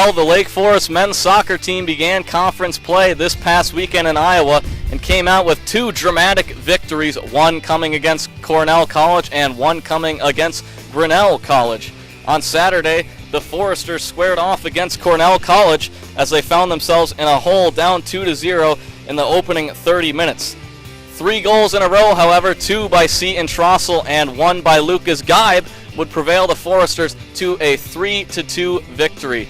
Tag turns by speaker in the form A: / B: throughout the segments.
A: Well, the Lake Forest men's soccer team began conference play this past weekend in Iowa and came out with two dramatic victories, one coming against Cornell College and one coming against Grinnell College. On Saturday, the Foresters squared off against Cornell College as they found themselves in a hole down 2-0 in the opening 30 minutes. 3 goals in a row, however, 2 by Wheaton College and 1 by Lucas Geib, would prevail the Foresters to a 3-2 victory.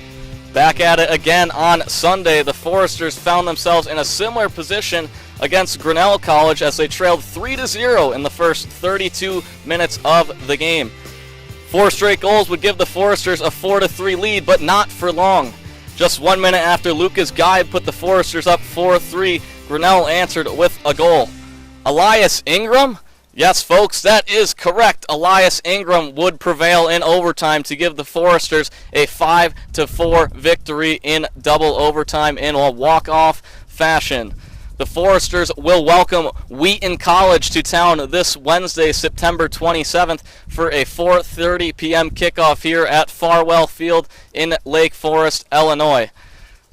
A: Back at it again on Sunday, the Foresters found themselves in a similar position against Grinnell College as they trailed 3-0 in the first 32 minutes of the game. 4 straight goals would give the Foresters a 4-3 lead, but not for long. Just 1 minute after Lucas Geib put the Foresters up 4-3, Grinnell answered with a goal. Elias Ingram? Yes, folks, that is correct. Elias Ingram would prevail in overtime to give the Foresters a 5-4 victory in double overtime in a walk-off fashion. The Foresters will welcome Wheaton College to town this Wednesday, September 27th, for a 4:30 p.m. kickoff here at Farwell Field in Lake Forest, Illinois.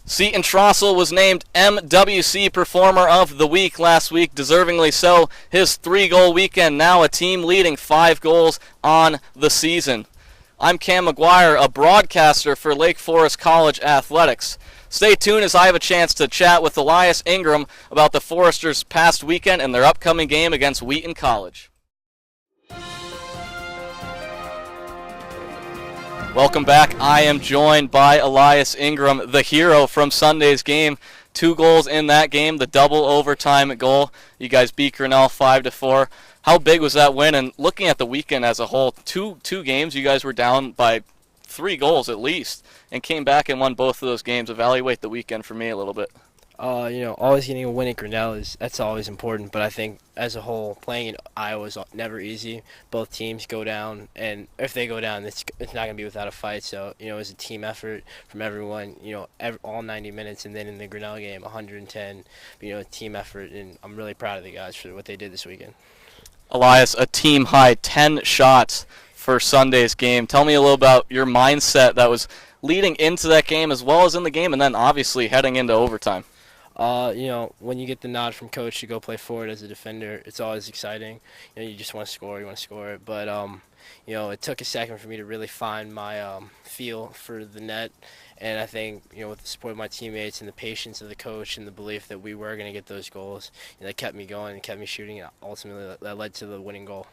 A: Wheaton College was named MWC Performer of the Week last week, deservingly so. His 3-goal weekend, now a team leading 5 goals on the season. I'm Cam McGuire, a broadcaster for Lake Forest College Athletics. Stay tuned as I have a chance to chat with Elias Ingram about the Foresters' past weekend and their upcoming game against Wheaton College. Welcome back. I am joined by Elias Ingram, the hero from Sunday's game. 2 goals in that game, the double overtime goal. You guys beat Grinnell 5-4. How big was that win? And looking at the weekend as a whole, two games, you guys were down by 3 goals at least, and came back and won both of those games. Evaluate the weekend for me a little bit.
B: Always getting a win at Grinnell that's always important. But I think as a whole, playing in Iowa is never easy. Both teams go down, and if they go down, it's not going to be without a fight. So it was a team effort from everyone. All 90 minutes, and then in the Grinnell game, 110. Team effort, and I'm really proud of the guys for what they did this weekend.
A: Elias, a team high 10 shots for Sunday's game. Tell me a little about your mindset that was leading into that game as well as in the game, and then obviously heading into overtime.
B: When you get the nod from coach to go play forward as a defender, it's always exciting. You just want to score, it. But, it took a second for me to really find my feel for the net. And I think, with the support of my teammates and the patience of the coach and the belief that we were going to get those goals, that kept me going and kept me shooting. And ultimately, that led to the winning goal.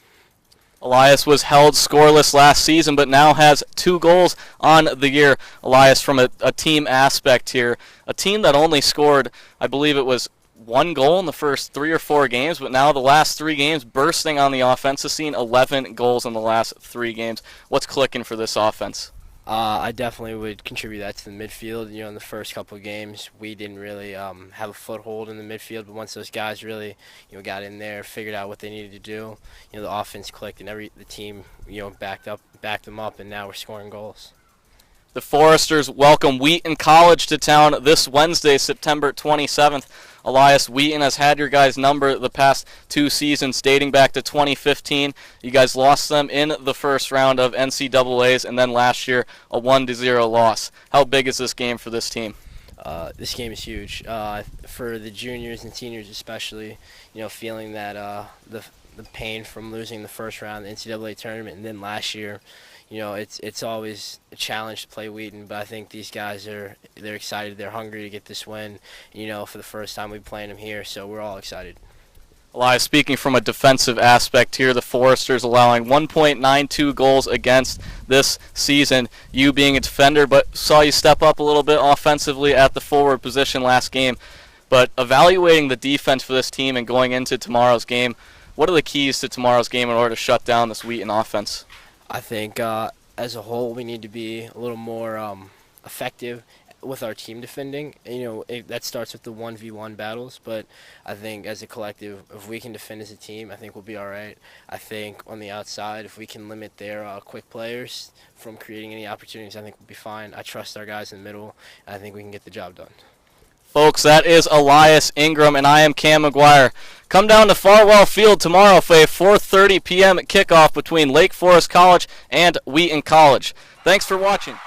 A: Elias was held scoreless last season, but now has 2 goals on the year. Elias, from a team aspect here, a team that only scored, I believe it was 1 goal in the first 3 or 4 games, but now the last 3 games bursting on the offensive scene, 11 goals in the last 3 games. What's clicking for this offense?
B: I definitely would contribute that to the midfield. In the first couple of games, we didn't really have a foothold in the midfield, but once those guys really, got in there, figured out what they needed to do, the offense clicked, and the team, backed them up, and now we're scoring goals.
A: The Foresters welcome Wheaton College to town this Wednesday, September 27th. Elias, Wheaton has had your guys' number the past 2 seasons, dating back to 2015. You guys lost them in the first round of NCAAs, and then last year a 1-0 loss. How big is this game for this team?
B: This game is huge for the juniors and seniors, especially. Feeling that the pain from losing the first round of the NCAA tournament, and then last year. It's always a challenge to play Wheaton, but I think these guys they're excited, they're hungry to get this win. For the first time we're playing them here, so we're all excited.
A: Elias, speaking from a defensive aspect here, the Foresters allowing 1.92 goals against this season. You being a defender, but saw you step up a little bit offensively at the forward position last game. But evaluating the defense for this team and going into tomorrow's game, what are the keys to tomorrow's game in order to shut down this Wheaton offense?
B: I think as a whole we need to be a little more effective with our team defending. That starts with the 1v1 battles, but I think as a collective, if we can defend as a team, I think we'll be all right. I think on the outside, if we can limit their quick players from creating any opportunities, I think we'll be fine. I trust our guys in the middle, and I think we can get the job done.
A: Folks, that is Elias Ingram, and I am Cam McGuire. Come down to Farwell Field tomorrow for a 4:30 p.m. kickoff between Lake Forest College and Wheaton College. Thanks for watching.